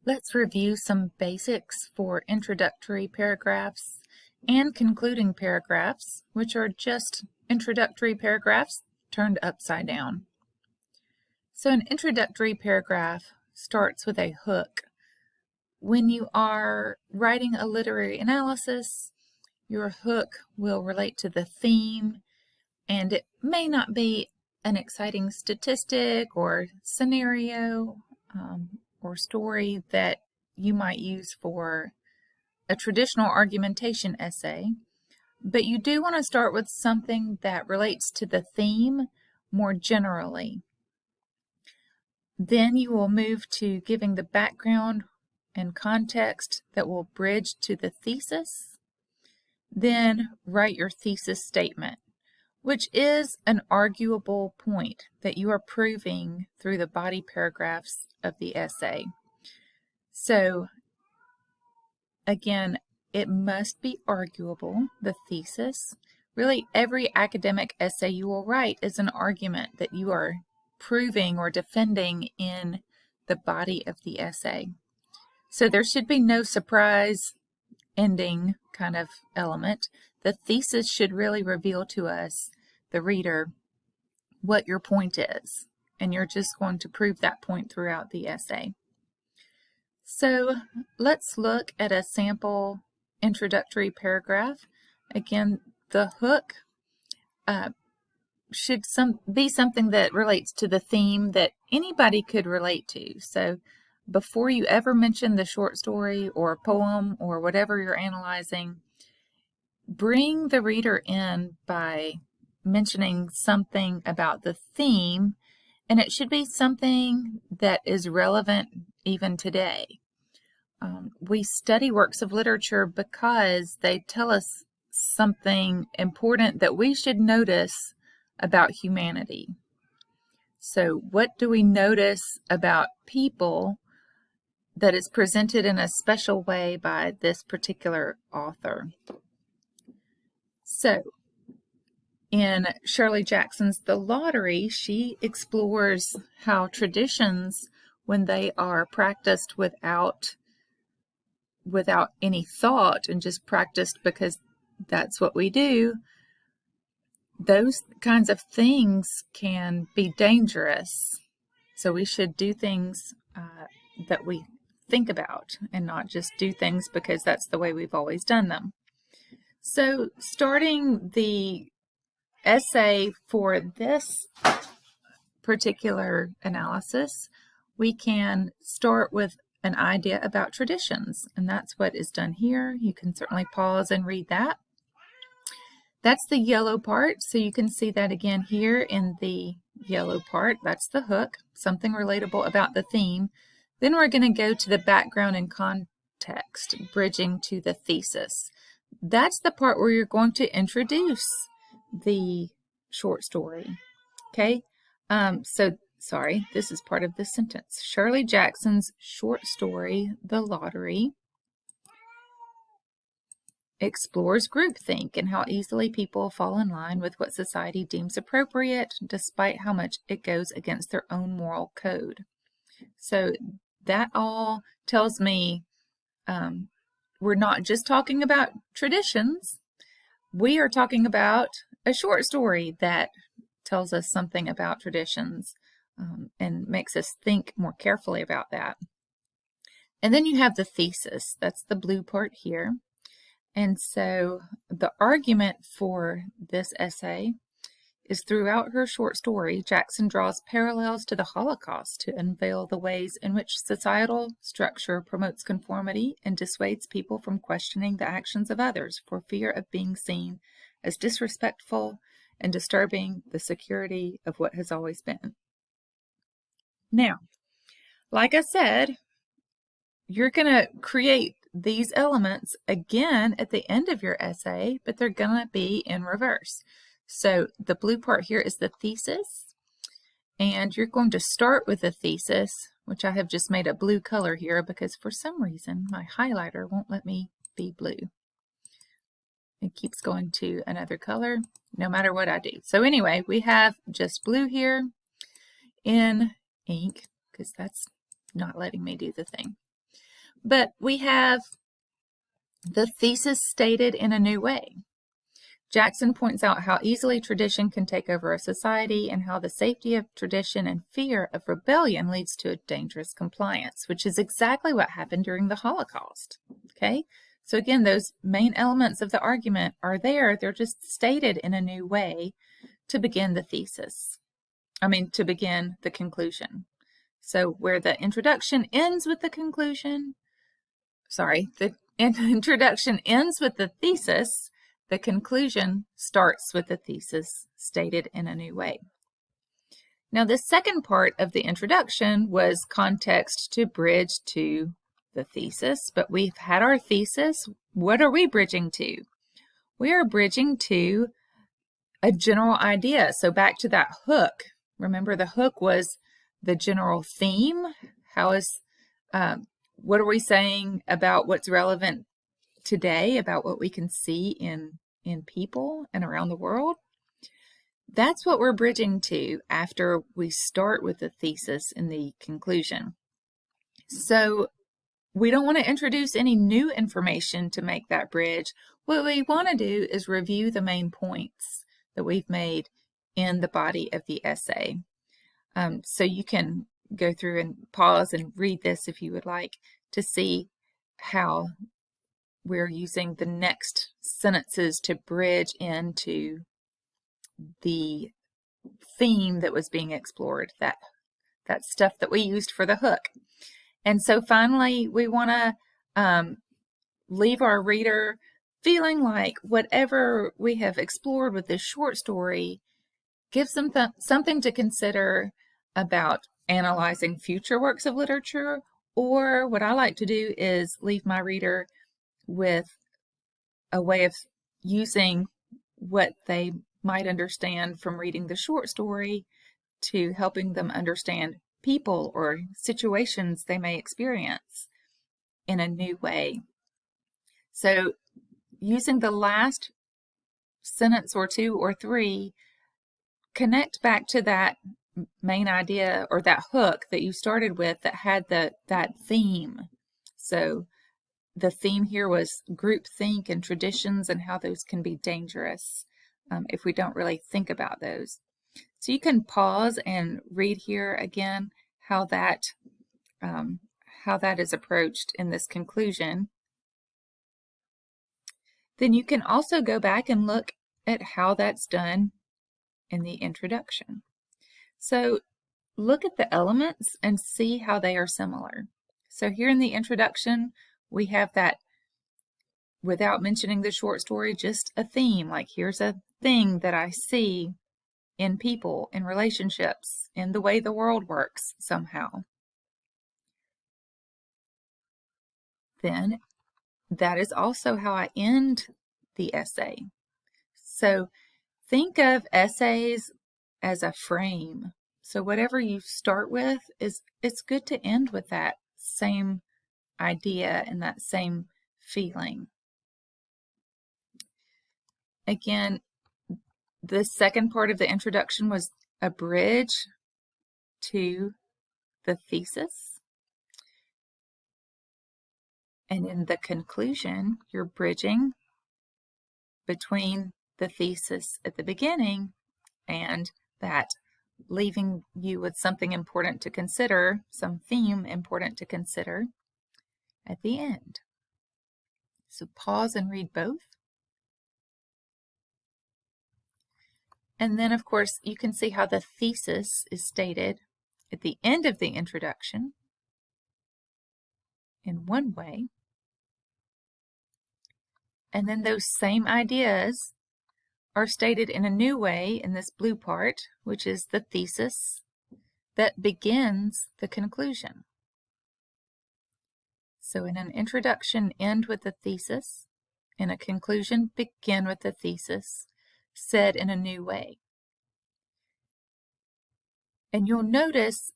Let's review some basics for introductory paragraphs and concluding paragraphs, which are just introductory paragraphs turned upside down. So an introductory paragraph starts with a hook. When you are writing a literary analysis, your hook will relate to the theme, and it may not be an exciting statistic or scenario or story that you might use for a traditional argumentation essay, but you do want to start with something that relates to the theme more generally. Then you will move to giving the background and context that will bridge to the thesis. Then write your thesis statement, which is an arguable point that you are proving through the body paragraphs of the essay. So again, it must be arguable, the thesis. Really, every academic essay you will write is an argument that you are proving or defending in the body of the essay. So there should be no surprise ending kind of element. The thesis should really reveal to us, the reader, what your point is, and you're just going to prove that point throughout the essay. So let's look at a sample introductory paragraph. Again, the hook should be something that relates to the theme that anybody could relate to. So before you ever mention the short story or poem or whatever you're analyzing, bring the reader in by mentioning something about the theme, and it should be something that is relevant even today. We study works of literature because they tell us something important that we should notice about humanity. So what do we notice about people that is presented in a special way by this particular author? So in Shirley Jackson's The Lottery, she explores how traditions, when they are practiced without any thought and just practiced because that's what we do, those kinds of things can be dangerous. So we should do things that we think about and not just do things because that's the way we've always done them. So starting the essay for this particular analysis, we can start with an idea about traditions, and that's what is done here. You can certainly pause and read that. That's the yellow part, so you can see that again here in the yellow part. That's the hook, something relatable about the theme. Then we're going to go to the background and context, bridging to the thesis. That's the part where you're going to introduce the short story. Okay, sorry, this is part of the sentence. Shirley Jackson's short story, The Lottery, explores groupthink and how easily people fall in line with what society deems appropriate, despite how much it goes against their own moral code. So that all tells me we're not just talking about traditions. We are talking about a short story that tells us something about traditions and makes us think more carefully about that. And then you have the thesis. That's the blue part here. And so the argument for this essay is throughout her short story, Jackson draws parallels to the Holocaust to unveil the ways in which societal structure promotes conformity and dissuades people from questioning the actions of others for fear of being seen as disrespectful and disturbing the security of what has always been. Now, like I said, you're going to create these elements again at the end of your essay, but they're going to be in reverse. So the blue part here is the thesis, and you're going to start with the thesis, which I have just made a blue color here because for some reason my highlighter won't let me be blue. It keeps going to another color no matter what I do. So anyway, we have just blue here in ink because that's not letting me do the thing. But we have the thesis stated in a new way. Jackson points out how easily tradition can take over a society and how the safety of tradition and fear of rebellion leads to a dangerous compliance, which is exactly what happened during the Holocaust. Okay? So again, those main elements of the argument are there. They're just stated in a new way to begin the thesis. To begin the conclusion. So where the introduction ends with the conclusion, the introduction ends with the thesis, the conclusion starts with the thesis stated in a new way. Now, the second part of the introduction was context to bridge to the thesis, but we've had our thesis. What are we bridging to? We are bridging to a general idea. So back to that hook. Remember, the hook was the general theme. What are we saying about what's relevant today, about what we can see in people and around the world? That's what we're bridging to after we start with the thesis and the conclusion. So we don't want to introduce any new information to make that bridge. What we want to do is review the main points that we've made in the body of the essay. So you can go through and pause and read this if you would like to see how we're using the next sentences to bridge into the theme that was being explored, that stuff that we used for the hook. And so finally, we want to leave our reader feeling like whatever we have explored with this short story gives them something to consider about analyzing future works of literature, or what I like to do is leave my reader with a way of using what they might understand from reading the short story to helping them understand people or situations they may experience in a new way. So using the last sentence or two or three, connect back to that main idea or that hook that you started with that had that theme. So the theme here was groupthink and traditions and how those can be dangerous if we don't really think about those. So you can pause and read here again how that is approached in this conclusion. Then you can also go back and look at how that's done in the introduction. So look at the elements and see how they are similar. So here in the introduction, we have that, without mentioning the short story, just a theme, like here's a thing that I see in people, in relationships, in the way the world works somehow. Then that is also how I end the essay. So think of essays as a frame. So whatever you start with, it's good to end with that same idea and that same feeling. Again, the second part of the introduction was a bridge to the thesis. And in the conclusion, you're bridging between the thesis at the beginning and that, leaving you with something important to consider, some theme important to consider at the end. So pause and read both. And then, of course, you can see how the thesis is stated at the end of the introduction in one way. And then those same ideas are stated in a new way in this blue part, which is the thesis that begins the conclusion. So in an introduction, end with the thesis. In a conclusion, begin with the thesis, said in a new way. And you'll notice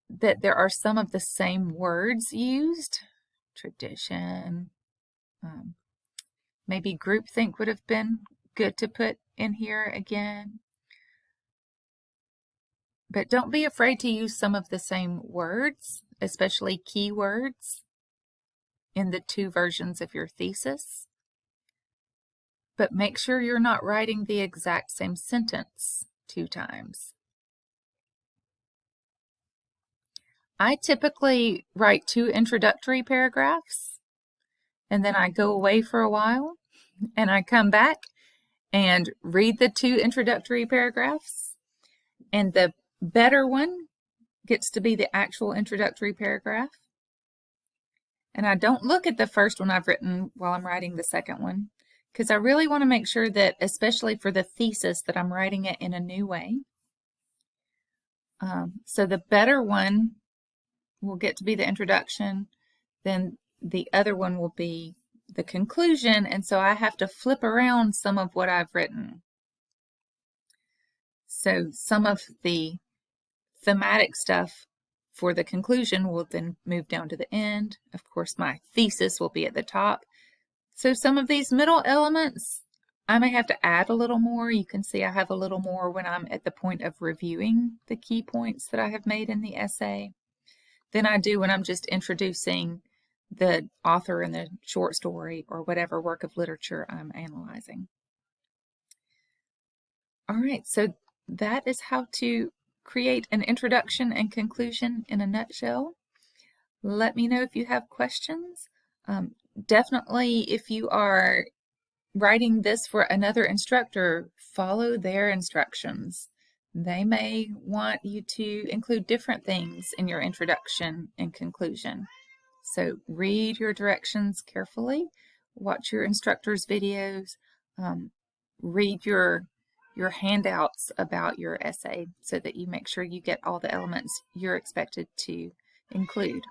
that there are some of the same words used. Tradition, maybe groupthink would have been good to put in here again. But don't be afraid to use some of the same words, especially keywords. in the 2 versions of your thesis, but make sure you're not writing the exact same sentence 2 times. I typically write 2 introductory paragraphs, and then I go away for a while, and I come back and read the 2 introductory paragraphs, and the better one gets to be the actual introductory paragraph. And I don't look at the first one I've written while I'm writing the second one, because I really want to make sure that, especially for the thesis, that I'm writing it in a new way. So the better one will get to be the introduction, then the other one will be the conclusion, and so I have to flip around some of what I've written. So some of the thematic stuff for the conclusion will then move down to the end. Of course, my thesis will be at the top. So some of these middle elements, I may have to add a little more. You can see I have a little more when I'm at the point of reviewing the key points that I have made in the essay than I do when I'm just introducing the author in the short story or whatever work of literature I'm analyzing. All right, so that is how to create an introduction and conclusion in a nutshell. Let me know if you have questions. Definitely, if you are writing this for another instructor, follow their instructions. They may want you to include different things in your introduction and conclusion. So read your directions carefully, watch your instructor's videos, read your handouts about your essay so that you make sure you get all the elements you're expected to include.